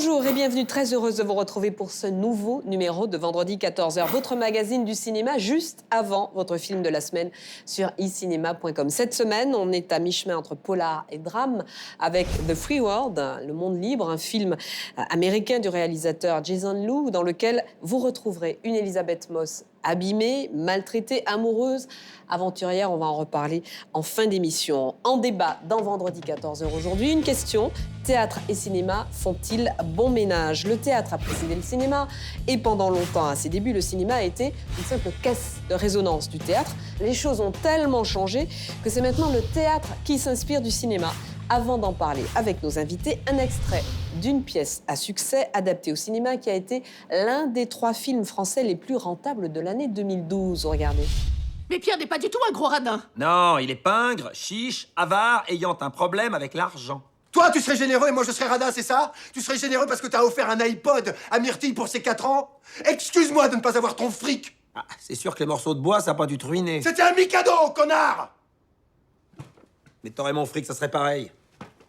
Bonjour et bienvenue, très heureuse de vous retrouver pour ce nouveau numéro de vendredi 14h, votre magazine du cinéma juste avant votre film de la semaine sur eCinema.com. Cette semaine, on est à mi-chemin entre polar et drame avec The Free World, Le Monde Libre, un film américain du réalisateur Jason Lew dans lequel vous retrouverez une Elisabeth Moss abîmée, maltraitée, amoureuse, aventurière. On va en reparler en fin d'émission. En débat dans Vendredi 14h aujourd'hui, une question. Théâtre et cinéma font-ils bon ménage? Le théâtre a précédé le cinéma et pendant longtemps, à ses débuts, le cinéma a été une simple caisse de résonance du théâtre. Les choses ont tellement changé que c'est maintenant le théâtre qui s'inspire du cinéma. Avant d'en parler avec nos invités, un extrait d'une pièce à succès adaptée au cinéma qui a été l'un des 3 films français les plus rentables de l'année 2012. Regardez. Mais Pierre n'est pas du tout un gros radin. Non, il est pingre, chiche, avare, ayant un problème avec l'argent. Toi, tu serais généreux et moi, je serais radin, c'est ça? Tu serais généreux parce que t'as offert un iPod à Myrtille pour ses 4 ans? Excuse-moi de ne pas avoir ton fric. Ah, c'est sûr que les morceaux de bois, ça n'a pas dû te ruiner. C'était un Mikado, connard! Mais t'aurais mon fric, ça serait pareil.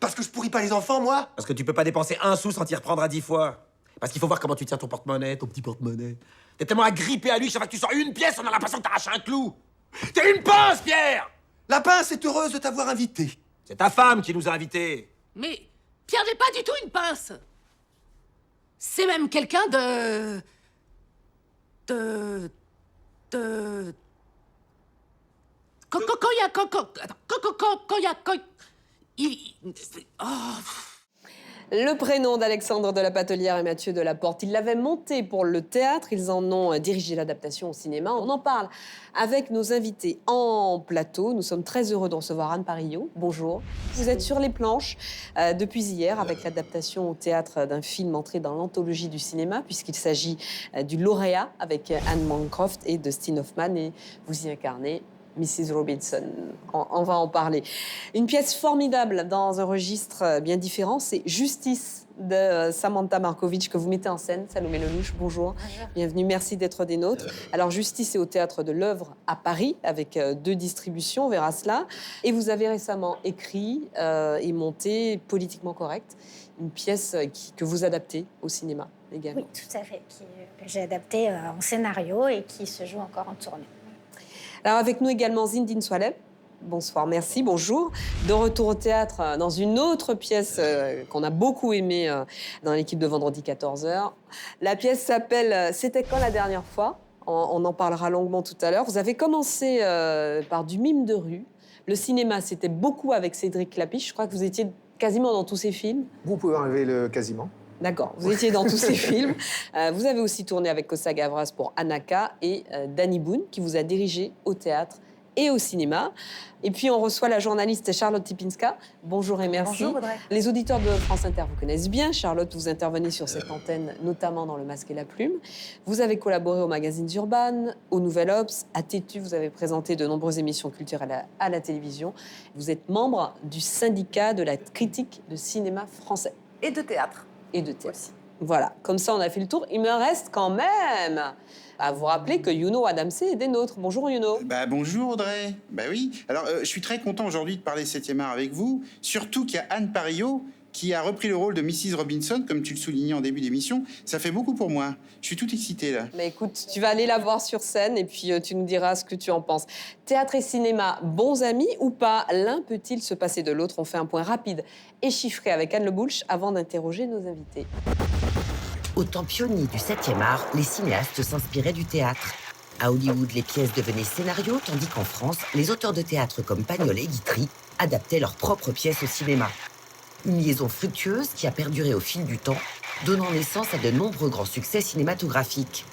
Parce que je pourris pas les enfants, moi? Parce que tu peux pas dépenser un sou sans t'y reprendre à 10 fois. Parce qu'il faut voir comment tu tiens ton porte-monnaie, ton petit porte-monnaie. T'es tellement agrippé à lui que chaque fois que tu sors une pièce, on a l'impression que t'arraches un clou. T'es une pince, Pierre! La pince est heureuse de t'avoir invité. C'est ta femme qui nous a invités. Mais Pierre n'est pas du tout une pince. C'est même quelqu'un de... Quand il y a... Quand il y a... Le prénom d'Alexandre de la Patelière et Mathieu Delaporte, ils l'avaient monté pour le théâtre, ils en ont dirigé l'adaptation au cinéma. On en parle avec nos invités en plateau. Nous sommes très heureux de recevoir Anne Parillot. Bonjour. Vous êtes sur les planches depuis hier avec l'adaptation au théâtre d'un film entré dans l'anthologie du cinéma, puisqu'il s'agit du lauréat avec Anne Bancroft et Dustin Hoffman, et vous y incarnez Mrs. Robinson. On va en parler. Une pièce formidable dans un registre bien différent, c'est Justice de Samantha Markovic que vous mettez en scène. Salomé Lelouch, bonjour. Bonjour. Bienvenue, merci d'être des nôtres. Alors Justice est au Théâtre de l'Œuvre à Paris avec 2 distributions, on verra cela. Et vous avez récemment écrit et monté Politiquement Correct, une pièce que vous adaptez au cinéma également. Oui, tout à fait, que j'ai adapté en scénario et qui se joue encore en tournée. Alors avec nous également Zindine Swaleb. Bonsoir, merci, bonjour. De retour au théâtre dans une autre pièce qu'on a beaucoup aimée dans l'équipe de Vendredi 14h. La pièce s'appelle C'était quand la dernière fois? On en parlera longuement tout à l'heure. Vous avez commencé par du mime de rue. Le cinéma, c'était beaucoup avec Cédric Clapiche. Je crois que vous étiez quasiment dans tous ses films. Vous pouvez enlever le quasiment. D'accord, vous étiez dans tous ces films. Vous avez aussi tourné avec Costa Gavras pour Anaka et Danny Boone, qui vous a dirigé au théâtre et au cinéma. Et puis, on reçoit la journaliste Charlotte Tipinska. Bonjour et merci. Bonjour, Audrey. Les auditeurs de France Inter vous connaissent bien. Charlotte, vous intervenez sur cette antenne, notamment dans Le Masque et la Plume. Vous avez collaboré aux magazines Urban, au Nouvel Obs, à Tétu. Vous avez présenté de nombreuses émissions culturelles à la télévision. Vous êtes membre du syndicat de la critique de cinéma français. Et de théâtre. Et de théâtre. Voilà, comme ça on a fait le tour. Il me reste quand même à vous rappeler que Youno Adamsé est des nôtres. Bonjour Youno. Bonjour Audrey. Oui. Alors je suis très content aujourd'hui de parler 7e art avec vous, surtout qu'il y a Anne Parillot qui a repris le rôle de Mrs. Robinson, comme tu le soulignais en début d'émission. Ça fait beaucoup pour moi. Je suis tout excité là. Mais écoute, tu vas aller la voir sur scène et puis tu nous diras ce que tu en penses. Théâtre et cinéma, bons amis ou pas? L'un peut-il se passer de l'autre? On fait un point rapide et chiffré avec Anne Le Boulch avant d'interroger nos invités. Au temps pionnier du 7e art, les cinéastes s'inspiraient du théâtre. À Hollywood, les pièces devenaient scénarios, tandis qu'en France, les auteurs de théâtre comme Pagnol et Guitry adaptaient leurs propres pièces au cinéma. Une liaison fructueuse qui a perduré au fil du temps, donnant naissance à de nombreux grands succès cinématographiques.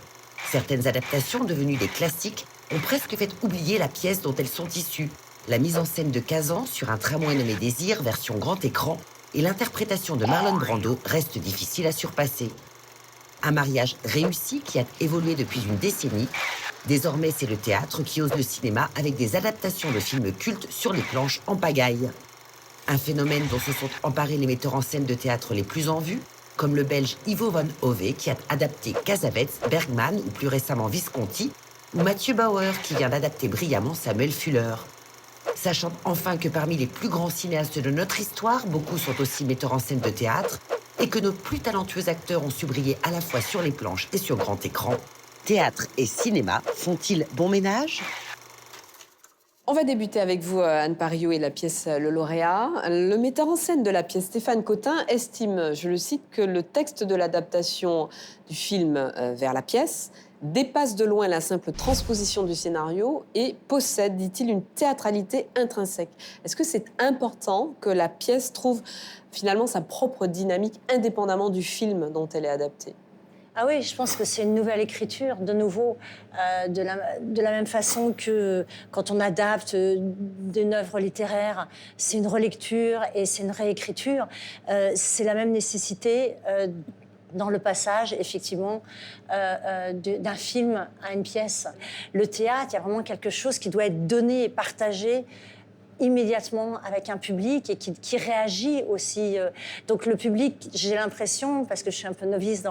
Certaines adaptations, devenues des classiques, ont presque fait oublier la pièce dont elles sont issues. La mise en scène de Kazan sur un tramway nommé Désir, version grand écran, et l'interprétation de Marlon Brando restent difficiles à surpasser. Un mariage réussi qui a évolué depuis une décennie. Désormais, c'est le théâtre qui ose le cinéma avec des adaptations de films cultes sur les planches en pagaille. Un phénomène dont se sont emparés les metteurs en scène de théâtre les plus en vue, comme le belge Ivo van Hove qui a adapté Cassavetes, Bergman ou plus récemment Visconti, ou Mathieu Bauer qui vient d'adapter brillamment Samuel Fuller. Sachant enfin que parmi les plus grands cinéastes de notre histoire, beaucoup sont aussi metteurs en scène de théâtre, et que nos plus talentueux acteurs ont su briller à la fois sur les planches et sur grand écran, théâtre et cinéma font-ils bon ménage ? On va débuter avec vous, Anne Parillaud, et la pièce Le Lauréat. Le metteur en scène de la pièce, Stéphane Cotin, estime, je le cite, que le texte de l'adaptation du film vers la pièce dépasse de loin la simple transposition du scénario et possède, dit-il, une théâtralité intrinsèque. Est-ce que c'est important que la pièce trouve finalement sa propre dynamique indépendamment du film dont elle est adaptée ? Ah oui, je pense que c'est une nouvelle écriture, de nouveau, de la même façon que quand on adapte d'une œuvre littéraire, c'est une relecture et c'est une réécriture. C'est la même nécessité dans le passage, effectivement, d'un film à une pièce. Le théâtre, il y a vraiment quelque chose qui doit être donné et partagé immédiatement avec un public et qui réagit aussi. Donc le public, j'ai l'impression, parce que je suis un peu novice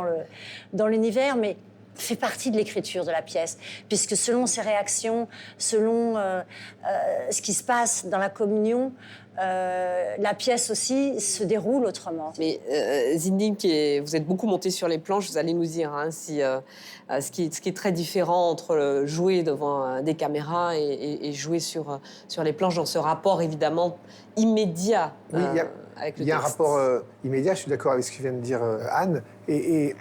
dans l'univers, mais fait partie de l'écriture de la pièce, puisque selon ses réactions, selon ce qui se passe dans la communion, la pièce aussi se déroule autrement. Mais Zindine, vous êtes beaucoup monté sur les planches, vous allez nous dire si, ce qui est très différent entre jouer devant des caméras et jouer sur les planches, dans ce rapport évidemment immédiat oui, avec le texte. Il y a un rapport immédiat, je suis d'accord avec ce que vient de dire Anne, mais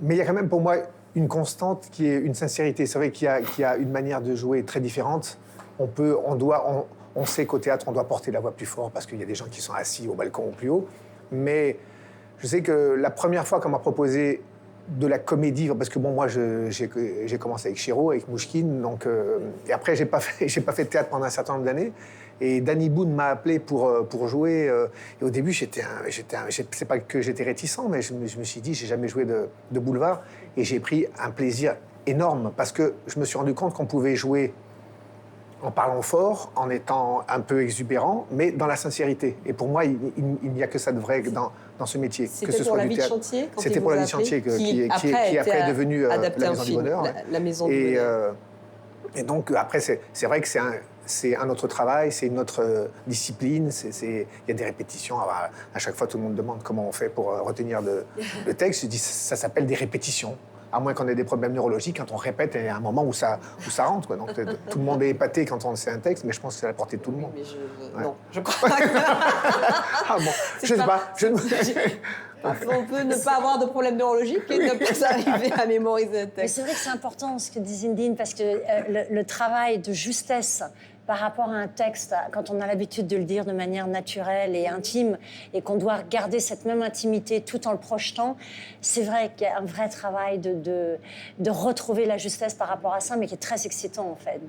il y a quand même pour moi une constante qui est une sincérité. C'est vrai qu'il y a une manière de jouer très différente. On sait qu'au théâtre, on doit porter la voix plus fort parce qu'il y a des gens qui sont assis au balcon ou plus haut. Mais je sais que la première fois qu'on m'a proposé de la comédie, parce que bon, moi, j'ai commencé avec Chéreau, avec Mouchkine, donc, et après, j'ai pas fait de théâtre pendant un certain nombre d'années. Et Danny Boone m'a appelé pour jouer. Et au début, c'est pas que j'étais réticent, mais je me suis dit, j'ai jamais joué de boulevard. Et j'ai pris un plaisir énorme parce que je me suis rendu compte qu'on pouvait jouer en parlant fort, en étant un peu exubérant, mais dans la sincérité. Et pour moi, il n'y a que ça de vrai dans ce métier. C'était pour La Vie de Chantier. C'était pour La Vie de Chantier qui après est devenue La Maison du Bonheur. La Maison du Bonheur. Et donc après, c'est vrai que c'est un autre travail, c'est une autre discipline. Il y a des répétitions. À chaque fois, tout le monde demande comment on fait pour retenir le texte. Je dis, ça s'appelle des répétitions. À moins qu'on ait des problèmes neurologiques, quand on répète, il y a un moment où ça rentre, quoi. Donc tout le monde est épaté quand on sait un texte, mais je pense que c'est à la portée de tout le monde. Mais non, je crois pas que... Ah bon, je sais pas. On peut ne pas avoir de problème neurologique et ne pas arriver à mémoriser un texte. Mais c'est vrai que c'est important ce que dit Zindine, parce que le travail de justesse par rapport à un texte, quand on a l'habitude de le dire de manière naturelle et intime, et qu'on doit garder cette même intimité tout en le projetant, c'est vrai qu'il y a un vrai travail de retrouver la justesse par rapport à ça, mais qui est très excitant, en fait.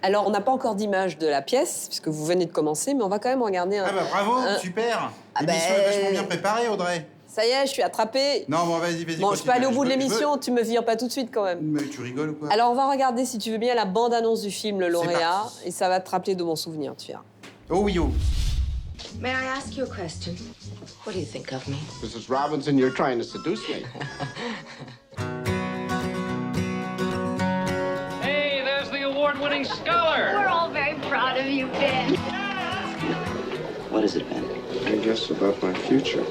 Alors, on n'a pas encore d'image de la pièce, puisque vous venez de commencer, mais on va quand même regarder un... Ah bah bravo, super. L'émission est vachement bien préparée, Audrey. Ça y est, je suis attrapée. Non, bon, vas-y. Bon, je peux aller au bout de l'émission, tu me vires pas tout de suite quand même. Mais tu rigoles ou quoi? Alors, on va regarder, si tu veux bien, la bande-annonce du film Le Lauréat, et ça va te rappeler de mon souvenir, tu verras. Oh oui, oh. May I ask you a question? What do you think of me? Mrs. Robinson, you're trying to seduce me. Hey, there's the award-winning scholar. We're all very proud of you, Ben. What is it, Ben? I guess about my future.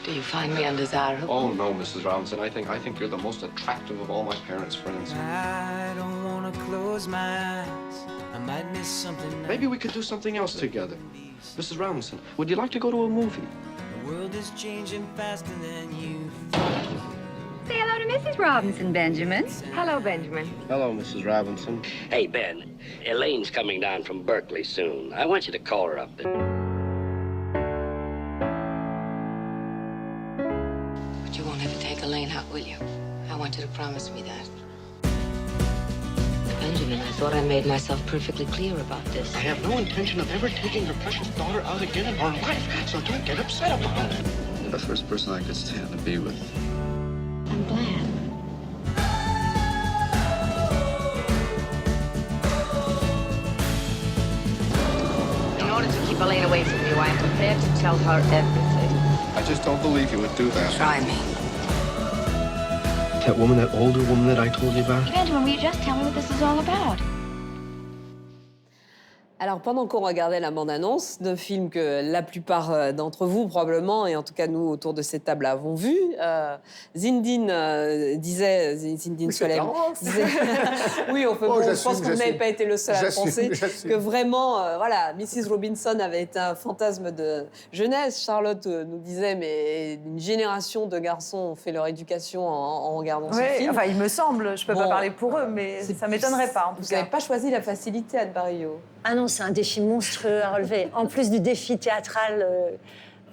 Do you find me undesirable? Oh, no, Mrs. Robinson. I think you're the most attractive of all my parents' friends. I don't want to close my eyes. I might miss something. Maybe we could do something else together. Mrs. Robinson, would you like to go to a movie? The world is changing faster than you. Say hello to Mrs. Robinson, Benjamin. Hello, Benjamin. Hello, Mrs. Robinson. Hey, Ben. Elaine's coming down from Berkeley soon. I want you to call her up. But you won't ever take Elaine out, will you? I want you to promise me that. Benjamin, I thought I made myself perfectly clear about this. I have no intention of ever taking your precious daughter out again in our life, so don't get upset about it. You're the first person I could stand to be with. I'm glad. In order to keep Elaine away from you, I am prepared to tell her everything. I just don't believe you would do that. Try me. That woman, that older woman that I told you about? Benjamin, will you just tell me what this is all about? Alors, pendant qu'on regardait la bande-annonce d'un film que la plupart d'entre vous, probablement, et en tout cas nous, autour de cette table, avons vu, Zinedine Zinedine Soilem disait... Oui, on peut, je pense que vous n'avez pas été le seul à penser que vraiment, voilà, Mrs. Robinson avait été un fantasme de jeunesse. Charlotte nous disait, mais une génération de garçons ont fait leur éducation en regardant ce film. Enfin, il me semble, je ne peux pas parler pour eux, mais ça ne m'étonnerait pas, en tout cas. Vous n'avez pas choisi la facilité, Anne Barillot. Ah non, c'est un défi monstrueux à relever. En plus du défi théâtral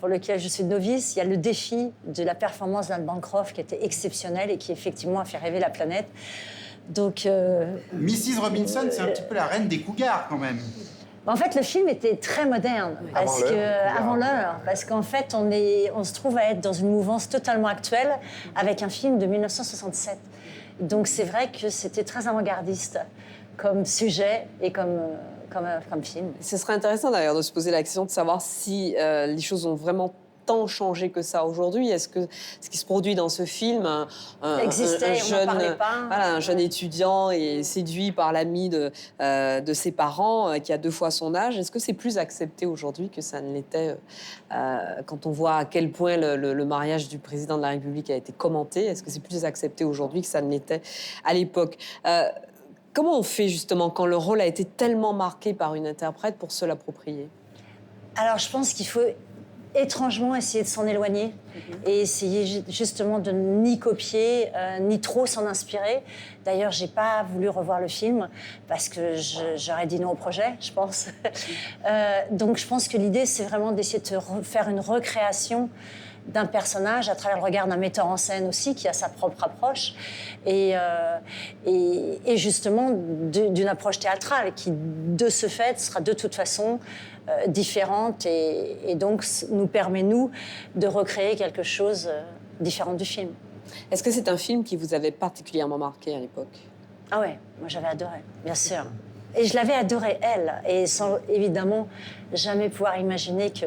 pour lequel je suis novice, il y a le défi de la performance d'Anne Bancroft qui était exceptionnelle et qui effectivement a fait rêver la planète. Donc, Mrs. Robinson, c'est un petit peu la reine des cougars quand même. En fait, le film était très moderne avant l'heure, parce qu'en fait, on se trouve à être dans une mouvance totalement actuelle avec un film de 1967. Donc c'est vrai que c'était très avant-gardiste comme sujet et comme film. Ce serait intéressant d'ailleurs de se poser la question de savoir si les choses ont vraiment tant changé que ça aujourd'hui. Est-ce que ce qui se produit dans ce film, un jeune étudiant est séduit par l'ami de ses parents qui a 2 fois son âge, est-ce que c'est plus accepté aujourd'hui que ça ne l'était quand on voit à quel point le mariage du président de la République a été commenté? Est-ce que c'est plus accepté aujourd'hui que ça ne l'était à l'époque? Comment on fait justement quand le rôle a été tellement marqué par une interprète pour se l'approprier? Alors je pense qu'il faut étrangement essayer de s'en éloigner et essayer justement de ni copier, ni trop s'en inspirer. D'ailleurs, j'ai pas voulu revoir le film parce que j'aurais dit non au projet, je pense. Donc je pense que l'idée, c'est vraiment d'essayer de faire une recréation d'un personnage à travers le regard d'un metteur en scène aussi qui a sa propre approche et justement d'une approche théâtrale qui de ce fait sera de toute façon différente et donc nous permet nous de recréer quelque chose différent du film. Est-ce que c'est un film qui vous avait particulièrement marqué à l'époque? Ah ouais, moi j'avais adoré, bien sûr. Et je l'avais adorée elle et sans évidemment jamais pouvoir imaginer que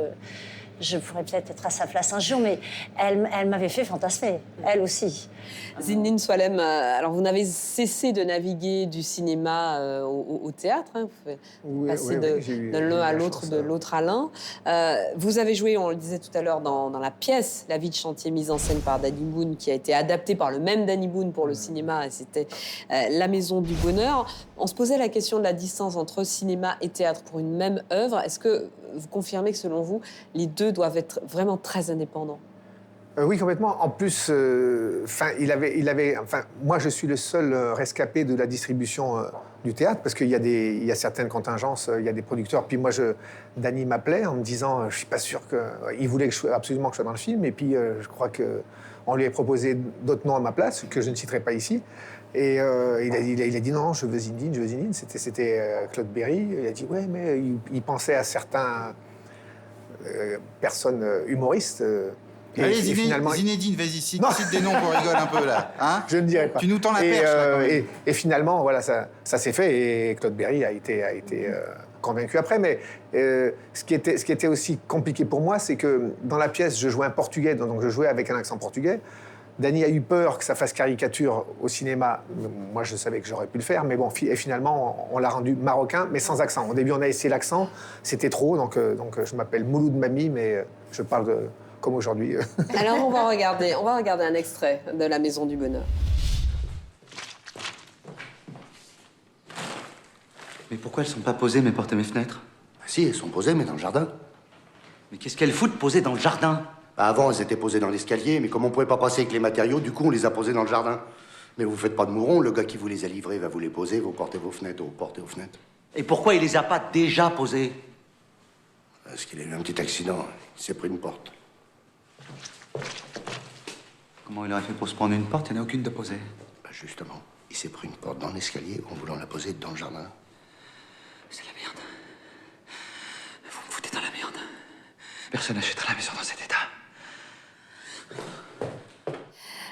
je pourrais peut-être être à sa place un jour, mais elle m'avait fait fantasmer, elle aussi. Zinedine Soilem, alors vous n'avez cessé de naviguer du cinéma au théâtre, hein, vous passez de l'un à l'autre, de l'autre à l'un. Vous avez joué, on le disait tout à l'heure, dans la pièce La vie de chantier mise en scène par Danny Boone, qui a été adaptée par le même Danny Boone pour le cinéma, et c'était La Maison du Bonheur. On se posait la question de la distance entre cinéma et théâtre pour une même œuvre. Est-ce que vous confirmez que, selon vous, les deux doivent être vraiment très indépendants? Oui, complètement. En plus, moi, je suis le seul rescapé de la distribution du théâtre, parce qu'il y a certaines contingences, il y a des producteurs. Puis moi, Danny m'appelait en me disant, je suis pas sûr que... Il voulait absolument que je sois dans le film, et puis je crois qu'on lui a proposé d'autres noms à ma place, que je ne citerai pas ici. Et il a dit non, je veux Zinedine. C'était Claude Berry. Il a dit ouais, mais il pensait à certains personnes humoristes. Allez, Zinedine, vas-y, cite des noms qu'on rigole un peu là. Hein, je ne dirai pas. Tu nous tends la perche là, quand même. Et finalement, voilà, ça s'est fait et Claude Berry a été convaincu après. Mais ce qui était aussi compliqué pour moi, c'est que dans la pièce, je jouais un portugais, donc je jouais avec un accent portugais. Danny a eu peur que ça fasse caricature au cinéma. Moi, je savais que j'aurais pu le faire, mais bon, et finalement, on l'a rendu marocain, mais sans accent. Au début, on a essayé l'accent, c'était trop, donc je m'appelle Mouloud Mami, mais je parle comme aujourd'hui. Alors, on va regarder un extrait de La Maison du Bonheur. Mais pourquoi elles sont pas posées, mes portes et mes fenêtres? Si, elles sont posées, mais dans le jardin. Mais qu'est-ce qu'elles foutent posées dans le jardin? Avant, elles étaient posées dans l'escalier, mais comme on pouvait pas passer avec les matériaux, du coup, on les a posées dans le jardin. Mais vous faites pas de mouron, le gars qui vous les a livrées va vous les poser, vous portez vos fenêtres, vous portez vos fenêtres. Et pourquoi il les a pas déjà posées? Parce qu'il a eu un petit accident, il s'est pris une porte. Comment il aurait fait pour se prendre une porte? Il n'y en a aucune de posée. Bah justement, il s'est pris une porte dans l'escalier en voulant la poser dans le jardin. C'est la merde. Vous me foutez dans la merde. Personne n'achètera la maison dans cet état.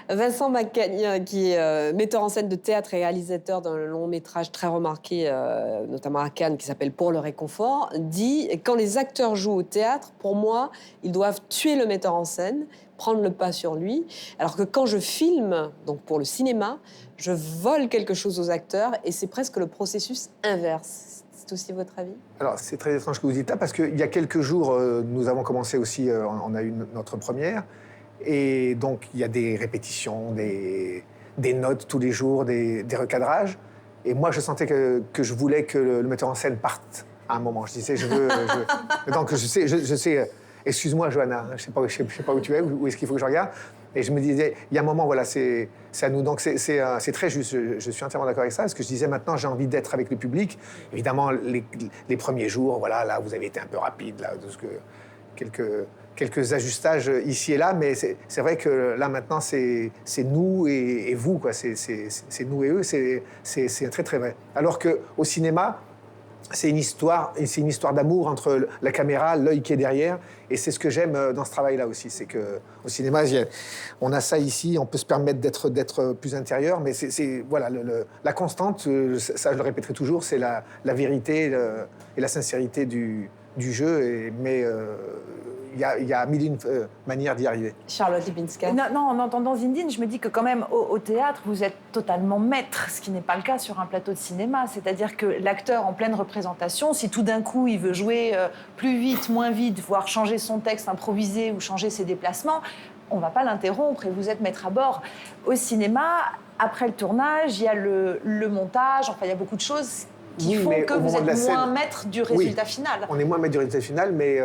Vincent Macaigne, qui est metteur en scène de théâtre et réalisateur d'un long métrage très remarqué, notamment à Cannes, qui s'appelle Pour le réconfort, dit « Quand les acteurs jouent au théâtre, pour moi, ils doivent tuer le metteur en scène, prendre le pas sur lui, alors que quand je filme, donc pour le cinéma, je vole quelque chose aux acteurs et c'est presque le processus inverse. » c'est aussi votre avis? Alors, c'est très étrange que vous dites là, parce qu'il y a quelques jours, nous avons commencé aussi, on a eu notre première, et donc il y a des répétitions, des notes tous les jours, des recadrages, et moi je sentais que je voulais que le metteur en scène parte à un moment. Je disais, donc je sais, excuse-moi Johanna, je sais pas où tu es, où est-ce qu'il faut que je regarde, et je me disais, il y a un moment, voilà, c'est à nous. Donc c'est très juste, je suis entièrement d'accord avec ça, parce que je disais, maintenant j'ai envie d'être avec le public. Évidemment, les premiers jours, voilà, là vous avez été un peu rapide, là, quelques ajustages ici et là, mais c'est vrai que là maintenant c'est nous et vous, quoi. C'est nous et eux, c'est très très vrai. Alors qu'au cinéma, c'est une histoire d'amour entre la caméra, l'œil qui est derrière, et c'est ce que j'aime dans ce travail-là aussi, c'est qu'au cinéma, on a ça ici, on peut se permettre d'être plus intérieur, mais voilà, la constante, ça je le répéterai toujours, c'est la vérité et la sincérité du jeu, mais il y a mille et une manières d'y arriver. Charlotte Lipinska. Non, en entendant Zindine, je me dis que quand même, au théâtre, vous êtes totalement maître, ce qui n'est pas le cas sur un plateau de cinéma. C'est-à-dire que l'acteur en pleine représentation, si tout d'un coup il veut jouer plus vite, moins vite, voire changer son texte, improviser ou changer ses déplacements, on ne va pas l'interrompre et vous êtes maître à bord. Au cinéma, après le tournage, il y a le montage, enfin il y a beaucoup de choses qui font que vous êtes moins maître du résultat final. On est moins maître du résultat final, mais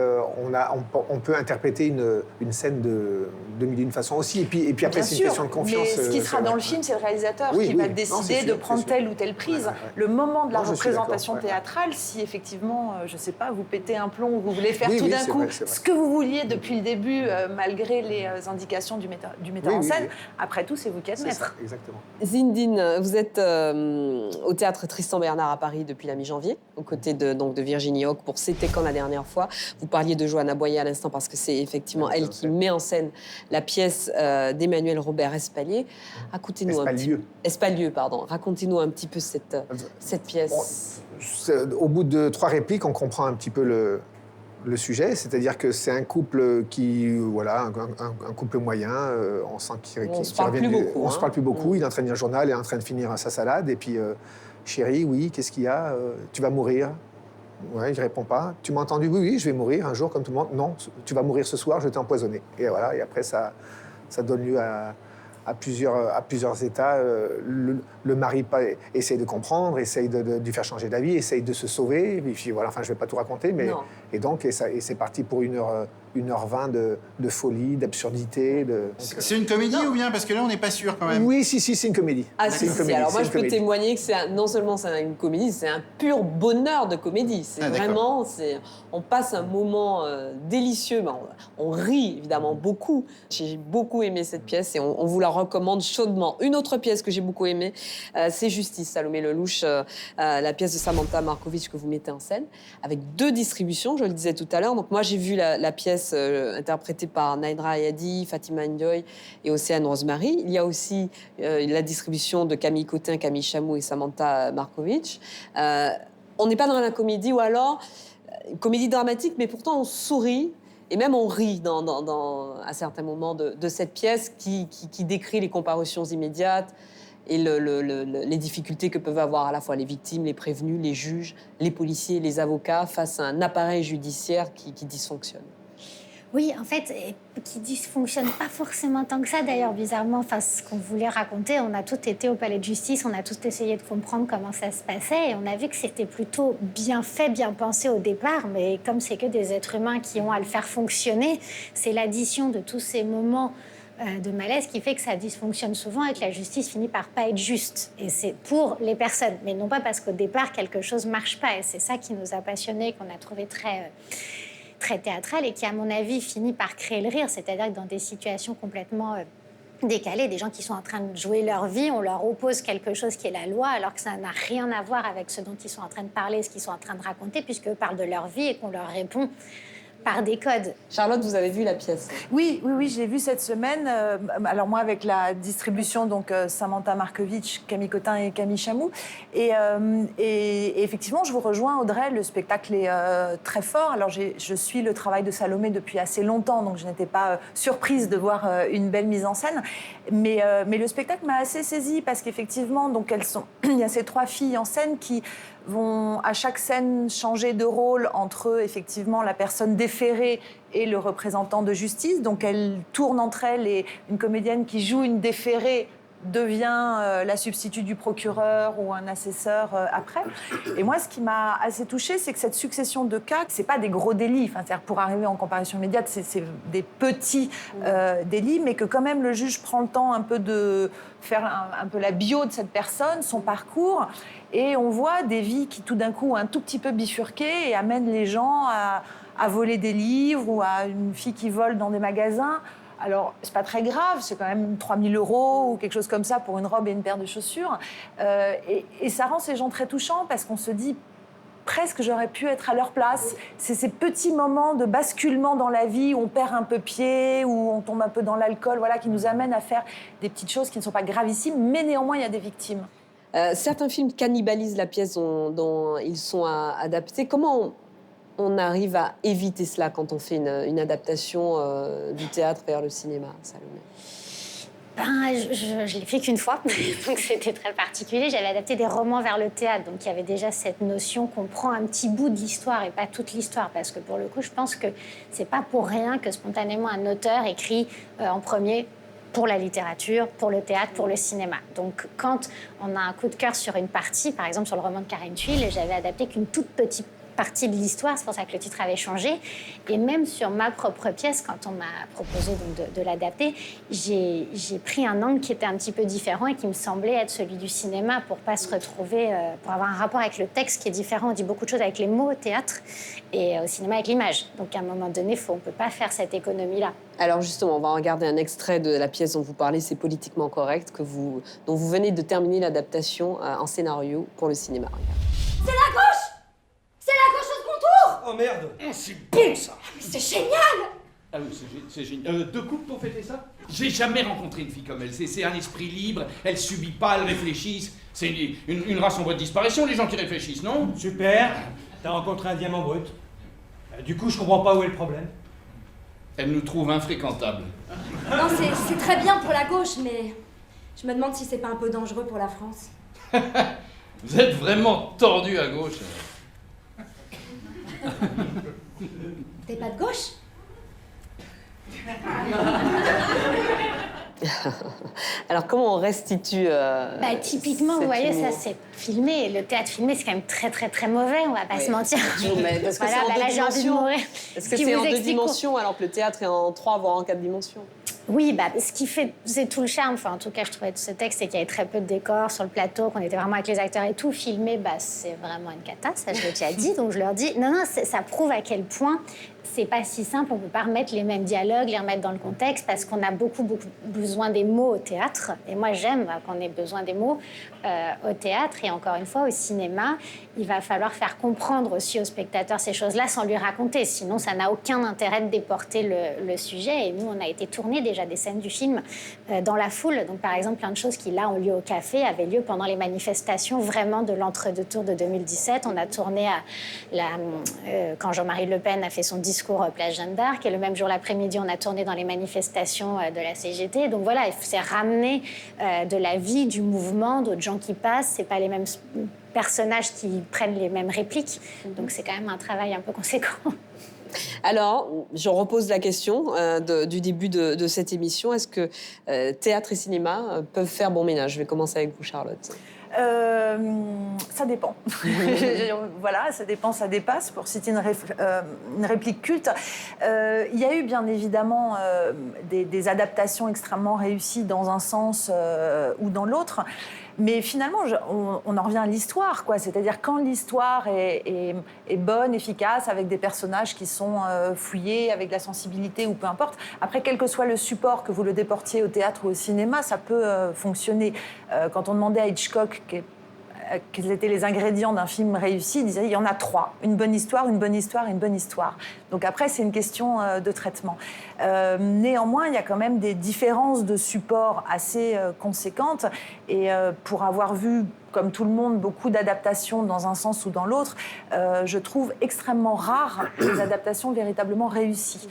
on peut interpréter une scène de mille et une façons aussi. Et puis après, c'est une question de confiance. Mais ce qui sera dans le film, c'est le réalisateur qui va décider de prendre telle ou telle prise. Le moment de la représentation théâtrale, si effectivement, je ne sais pas, vous pétez un plomb ou vous voulez faire tout d'un coup ce que vous vouliez depuis le début, malgré les indications du metteur en scène, après tout, c'est vous qui êtes maître. Exactement. Zindine, vous êtes au théâtre Tristan Bernard à Paris depuis la mi-janvier, aux côtés de Virginie Hauck pour C'était quand la dernière fois. Vous parliez de Johanna Boyer à l'instant parce que c'est effectivement elle qui met en scène la pièce d'Emmanuel Robert Espalier. Racontez-nous Espalieu, pardon. Racontez-nous un petit peu cette pièce. Au bout de 3 répliques, on comprend un petit peu le sujet, c'est-à-dire que c'est un couple qui, voilà, un couple moyen, on sent on se parle plus beaucoup. On se parle plus beaucoup, il est en train de lire le journal, il est en train de finir sa salade, et puis chérie, oui, qu'est-ce qu'il y a? Tu vas mourir? Ouais, il répond pas. Tu m'as entendu? Oui, je vais mourir un jour comme tout le monde. Non, tu vas mourir ce soir, je t'ai empoisonné. Et voilà, et après ça donne lieu à plusieurs états. Le mari essaye de comprendre, essaye de lui faire changer d'avis, essaye de se sauver. Et puis voilà, enfin, je vais pas tout raconter, mais et c'est parti pour 1h20 de folie, d'absurdité. C'est une comédie ou bien? Parce que là, on n'est pas sûr quand même. Oui, c'est une comédie. Ah, si. Alors moi, je peux témoigner que non seulement c'est une comédie, c'est un pur bonheur de comédie. C'est vraiment, on passe un moment délicieux. On rit évidemment beaucoup. J'ai beaucoup aimé cette pièce et on vous la recommande chaudement. Une autre pièce que j'ai beaucoup aimée, c'est Justice, Salomé Lelouch, la pièce de Samantha Markovic que vous mettez en scène, avec 2 distributions, je le disais tout à l'heure. Donc moi, j'ai vu la pièce interprétée par Naïdra Ayadi, Fatima Ndioy et Océane Rosemary. Il y a aussi la distribution de Camille Cotin, Camille Chamou et Samantha Markovic. On n'est pas dans la comédie, ou alors une comédie dramatique, mais pourtant on sourit. Et même on rit à certains moments de cette pièce qui décrit les comparutions immédiates et les difficultés que peuvent avoir à la fois les victimes, les prévenus, les juges, les policiers, les avocats face à un appareil judiciaire qui dysfonctionne. Oui, en fait, qui dysfonctionne pas forcément tant que ça. D'ailleurs, bizarrement, enfin, ce qu'on voulait raconter, on a tous été au palais de justice, on a tous essayé de comprendre comment ça se passait, et on a vu que c'était plutôt bien fait, bien pensé au départ, mais comme c'est que des êtres humains qui ont à le faire fonctionner, c'est l'addition de tous ces moments de malaise qui fait que ça dysfonctionne souvent et que la justice finit par pas être juste. Et c'est pour les personnes, mais non pas parce qu'au départ, quelque chose marche pas. Et c'est ça qui nous a passionnés, qu'on a trouvé très théâtral et qui, à mon avis, finit par créer le rire. C'est-à-dire que dans des situations complètement décalées, des gens qui sont en train de jouer leur vie, on leur oppose quelque chose qui est la loi, alors que ça n'a rien à voir avec ce dont ils sont en train de parler, ce qu'ils sont en train de raconter, puisqu'eux parlent de leur vie et qu'on leur répond par des codes. Charlotte, vous avez vu la pièce? Oui, je l'ai vue cette semaine. Alors moi, avec la distribution, donc Samantha Markovic, Camille Cotin et Camille Chamou. Et effectivement, je vous rejoins, Audrey, le spectacle est très fort. Alors je suis le travail de Salomé depuis assez longtemps, donc je n'étais pas surprise de voir une belle mise en scène. Mais le spectacle m'a assez saisie parce qu'effectivement, donc il y a ces 3 filles en scène qui vont à chaque scène changer de rôle entre effectivement la personne déférée et le représentant de justice. Donc elles tournent entre elles et une comédienne qui joue une déférée devient la substitut du procureur ou un assesseur après. Et moi, ce qui m'a assez touchée, c'est que cette succession de cas, c'est pas des gros délits. Enfin, c'est-à-dire pour arriver en comparution immédiate, c'est des petits délits, mais que quand même le juge prend le temps un peu de faire un peu la bio de cette personne, son parcours, et on voit des vies qui tout d'un coup ont un tout petit peu bifurqué et amènent les gens à voler des livres ou à une fille qui vole dans des magasins. Alors, c'est pas très grave, c'est quand même 3 000 € ou quelque chose comme ça pour une robe et une paire de chaussures. Et ça rend ces gens très touchants parce qu'on se dit presque j'aurais pu être à leur place. C'est ces petits moments de basculement dans la vie où on perd un peu pied, où on tombe un peu dans l'alcool, voilà, qui nous amènent à faire des petites choses qui ne sont pas gravissimes, mais néanmoins, il y a des victimes. Certains films cannibalisent la pièce dont ils sont adaptés. Comment on arrive à éviter cela quand on fait une adaptation du théâtre vers le cinéma, Salomé? Je l'ai fait qu'une fois, donc c'était très particulier. J'avais adapté des romans vers le théâtre, donc il y avait déjà cette notion qu'on prend un petit bout de l'histoire et pas toute l'histoire, parce que pour le coup, je pense que c'est pas pour rien que spontanément un auteur écrit en premier pour la littérature, pour le théâtre, pour le cinéma. Donc quand on a un coup de cœur sur une partie, par exemple sur le roman de Karen Thuil, j'avais adapté qu'une toute petite partie de l'histoire, c'est pour ça que le titre avait changé. Et même sur ma propre pièce, quand on m'a proposé donc de l'adapter, j'ai pris un angle qui était un petit peu différent et qui me semblait être celui du cinéma pour pas se retrouver, pour avoir un rapport avec le texte qui est différent. On dit beaucoup de choses avec les mots au théâtre et au cinéma avec l'image. Donc à un moment donné, on peut pas faire cette économie-là. Alors justement, on va regarder un extrait de la pièce dont vous parlez, C'est politiquement correct, dont vous venez de terminer l'adaptation en scénario pour le cinéma. C'est la gauche! C'est la gauche au contour! Oh merde! Oh, c'est bon ça! C'est génial! Ah oui, c'est génial. Deux couples pour fêter ça? J'ai jamais rencontré une fille comme elle. C'est un esprit libre, elle subit pas, elle réfléchit. C'est une race en voie de disparition, les gens qui réfléchissent, non? Super! T'as rencontré un diamant brut. Du coup, je comprends pas où est le problème. Elle nous trouve infréquentables. Non, c'est très bien pour la gauche, mais je me demande si c'est pas un peu dangereux pour la France. Vous êtes vraiment tordu à gauche. T'es pas de gauche? Alors, comment on restitue typiquement, vous voyez, ça c'est filmé. Le théâtre filmé, c'est quand même très, très, très mauvais, on va pas se mentir. Mais parce que voilà, c'est en là, deux j'ai envie de dimensions. mourir. Est-ce que c'est en deux dimensions alors que le théâtre est en 3, voire en 4 dimensions? Oui, ce qui fait, c'est tout le charme. Enfin, en tout cas, je trouvais de ce texte, c'est qu'il y avait très peu de décors sur le plateau, qu'on était vraiment avec les acteurs et tout. Filmé, c'est vraiment une cata, ça je l'ai déjà dit. Donc je leur dis, non, ça prouve à quel point c'est pas si simple. On peut pas remettre les mêmes dialogues, les remettre dans le contexte, parce qu'on a beaucoup, beaucoup besoin des mots au théâtre. Et moi, j'aime qu'on ait besoin des mots au théâtre. Et encore une fois, au cinéma, il va falloir faire comprendre aussi au spectateur ces choses-là sans lui raconter. Sinon, ça n'a aucun intérêt de déporter le sujet. Et nous, on a été tourner déjà des scènes du film dans la foule. Donc, par exemple, plein de choses qui, là, ont lieu au café, avaient lieu pendant les manifestations vraiment de l'entre-deux-tours de 2017. On a tourné quand Jean-Marie Le Pen a fait son discours place Jeanne d'Arc. Et le même jour, l'après-midi, on a tourné dans les manifestations de la CGT. Donc voilà, c'est ramener de la vie, du mouvement, d'autres gens qui passent. C'est pas les mêmes personnages qui prennent les mêmes répliques. Donc c'est quand même un travail un peu conséquent. Alors, je repose la question du début de cette émission. Est-ce que théâtre et cinéma peuvent faire bon ménage? Je vais commencer avec vous, Charlotte. Ça dépend. Voilà, ça dépend, ça dépasse, pour citer une réplique culte. Il y a eu bien évidemment des adaptations extrêmement réussies dans un sens ou dans l'autre. Mais finalement, on en revient à l'histoire, quoi. C'est-à-dire quand l'histoire est bonne, efficace, avec des personnages qui sont fouillés, avec de la sensibilité ou peu importe. Après, quel que soit le support, que vous le déportiez au théâtre ou au cinéma, ça peut fonctionner. Quand on demandait à Hitchcock quels étaient les ingrédients d'un film réussi, il disait il y en a 3. Une bonne histoire, une bonne histoire et une bonne histoire. Donc après, c'est une question de traitement. Néanmoins, il y a quand même des différences de support assez conséquentes. Et pour avoir vu, comme tout le monde, beaucoup d'adaptations dans un sens ou dans l'autre, je trouve extrêmement rares les adaptations véritablement réussies.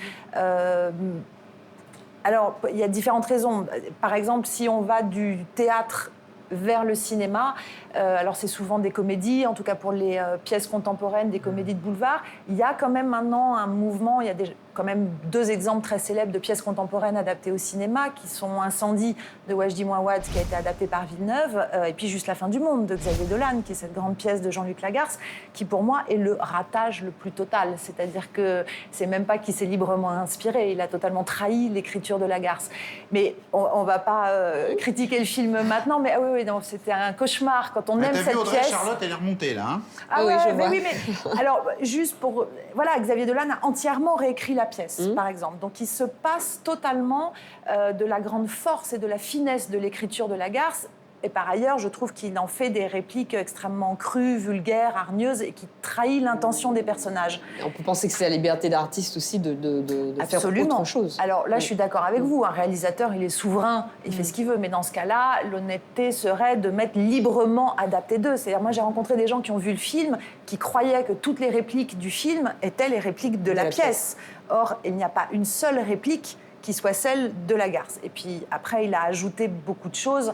Alors, il y a différentes raisons. Par exemple, si on va du théâtre vers le cinéma. Alors c'est souvent des comédies, en tout cas pour les pièces contemporaines, des comédies de boulevard. Il y a quand même maintenant un mouvement, il y a quand même 2 exemples très célèbres de pièces contemporaines adaptées au cinéma, qui sont Incendie de Wajdi Mouawad, qui a été adapté par Villeneuve, et puis Juste la fin du monde de Xavier Dolan, qui est cette grande pièce de Jean-Luc Lagarce, qui pour moi est le ratage le plus total. C'est-à-dire que c'est même pas qu'il s'est librement inspiré, il a totalement trahi l'écriture de Lagarce. Mais on va pas critiquer le film maintenant, mais oui, non, c'était un cauchemar quand on aime cette vu Audrey pièce. Charlotte, elle est remontée là. Hein Ah oui, ouais, je vois. oui, mais alors juste pour voilà, Xavier Dolan a entièrement réécrit la pièce, par exemple. Donc il se passe totalement de la grande force et de la finesse de l'écriture de Lagarce. Et par ailleurs, je trouve qu'il en fait des répliques extrêmement crues, vulgaires, hargneuses et qui trahit l'intention des personnages. Et on peut penser que c'est la liberté d'artiste aussi de faire Absolument. autre chose. Alors là, Oui. je suis d'accord avec vous. Un réalisateur, il est souverain, il fait ce qu'il veut. Mais dans ce cas-là, l'honnêteté serait de mettre librement adapté d'eux. C'est-à-dire, moi, j'ai rencontré des gens qui ont vu le film, qui croyaient que toutes les répliques du film étaient les répliques de la pièce. Or, il n'y a pas une seule réplique qui soit celle de Lagarce. Et puis après, il a ajouté beaucoup de choses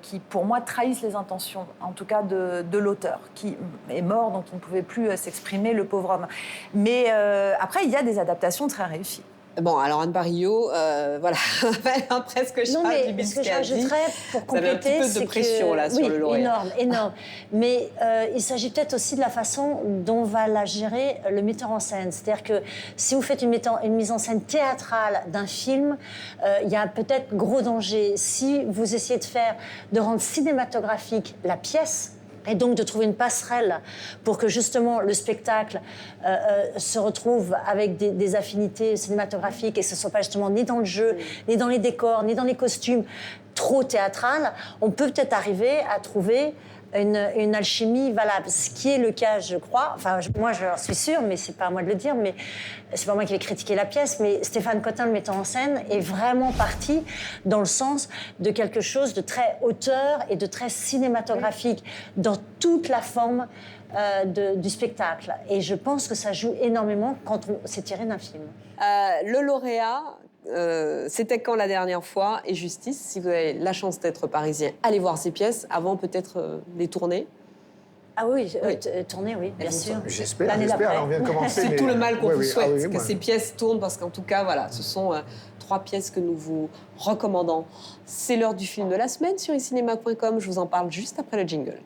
qui, pour moi, trahissent les intentions, en tout cas de l'auteur, qui est mort, donc il ne pouvait plus s'exprimer, le pauvre homme. Mais après, il y a des adaptations très réussies. Bon, alors Anne Barillot, voilà, un presque Non, chat mais du ce que Biscay a dit. j'ajouterais pour Ça avait un compléter, petit peu de pression là sur le lauréat. énorme. Mais il s'agit peut-être aussi de la façon dont va la gérer le metteur en scène. C'est-à-dire que si vous faites une mise en scène théâtrale d'un film, il y a peut-être gros danger. Si vous essayez de rendre cinématographique la pièce, et donc de trouver une passerelle pour que justement le spectacle se retrouve avec des affinités cinématographiques et que ce ne soit pas justement ni dans le jeu, ni dans les décors, ni dans les costumes trop théâtrales, on peut peut-être arriver à trouver une alchimie valable. Ce qui est le cas, je crois, enfin moi je suis sûre, mais c'est pas à moi de le dire, mais c'est pas moi qui vais critiquer la pièce, mais Stéphane Cotin, le metteur en scène, est vraiment parti dans le sens de quelque chose de très auteur et de très cinématographique dans toute la forme du spectacle. Et je pense que ça joue énormément quand on s'est tiré d'un film. Le lauréat, c'était quand la dernière fois? Et Justice, si vous avez la chance d'être parisien, allez voir ces pièces avant peut-être les tourner. Ah oui, tourner, oui, bien sûr. J'espère, L'année là, d'après. on vient de commencer. C'est mais- tout le mal qu'on Ouais, vous oui, souhaite, ah oui, que moi. ces pièces tournent, parce qu'en tout cas, voilà, ce sont 3 pièces que nous vous recommandons. C'est l'heure du film de la semaine sur icinema.com. Je vous en parle juste après le jingle.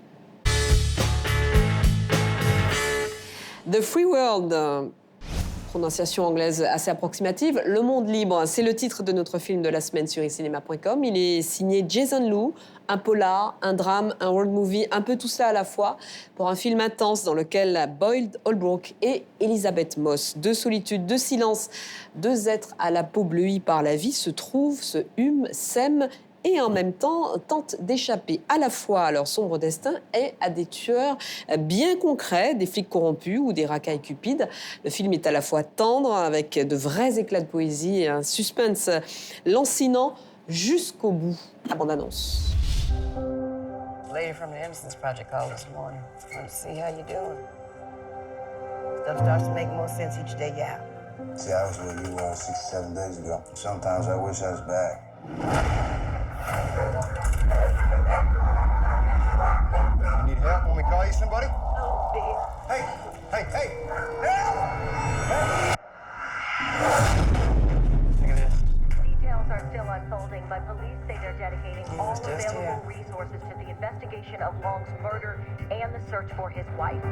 The Free World, prononciation anglaise assez approximative. Le monde libre, c'est le titre de notre film de la semaine sur icinema.com. Il est signé Jason Lew, un polar, un drame, un road movie, un peu tout ça à la fois, pour un film intense dans lequel Boyd Holbrook et Elisabeth Moss, 2 solitudes, 2 silences, 2 êtres à la peau bleuie par la vie, se trouvent, se hument, s'aiment et en même temps tentent d'échapper à la fois à leur sombre destin et à des tueurs bien concrets, des flics corrompus ou des racailles cupides. Le film est à la fois tendre, avec de vrais éclats de poésie et un suspense lancinant jusqu'au bout. La bande-annonce. Lady from the Innocence Project called this morning. Want to see how you doing. Stuff starts to make more sense each day you out. See, I was where you were 6, 7 days ago. Sometimes I wish I was back. You need help? Want me to call you somebody? Oh, dear. Hey! Help! Look at this. Details are still unfolding, but police say they're dedicating all was just available here. resources to the investigation of Long's murder and the search for his wife.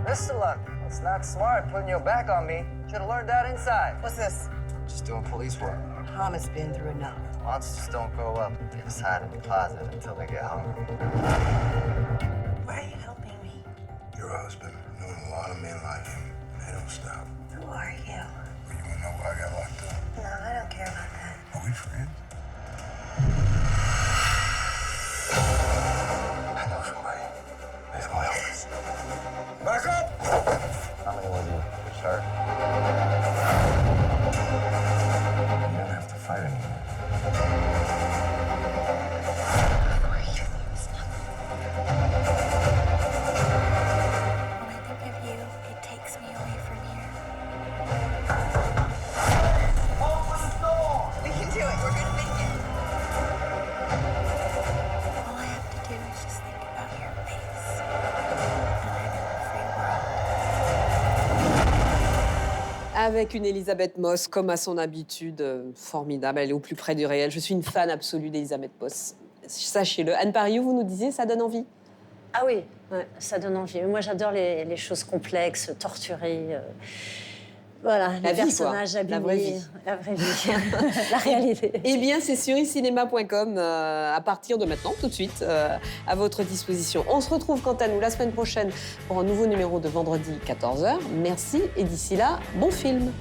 Mr. Luck, it's not smart putting your back on me. Should have learned that inside. What's this? Just doing police work. Tom has been through enough. Monsters don't grow up. They just hide in the closet until they get hungry. Why are you helping me? Your husband, knowing a lot of men like him, and they don't stop. Who are you? Well, you wanna know why I got locked up? No, I don't care about that. Are we friends? I know somebody. He's gonna help us. Back up! How many was you? Which sir? You don't have to fight anymore. When I think of you, it takes me away from here. We can do it. We're gonna make it. Avec une Elisabeth Moss, comme à son habitude, formidable. Elle est au plus près du réel. Je suis une fan absolue d'Elisabeth Moss. Sachez-le. Anne Parillaud, vous nous disiez, ça donne envie? Ah oui, ça donne envie. Moi, j'adore les choses complexes, torturées. Voilà, La les vie, personnages quoi. abîmés. La vraie vie. La vraie vie. La réalité. Eh bien, c'est sur icinema.com à partir de maintenant, tout de suite, à votre disposition. On se retrouve quant à nous la semaine prochaine pour un nouveau numéro de Vendredi 14h. Merci et d'ici là, bon film.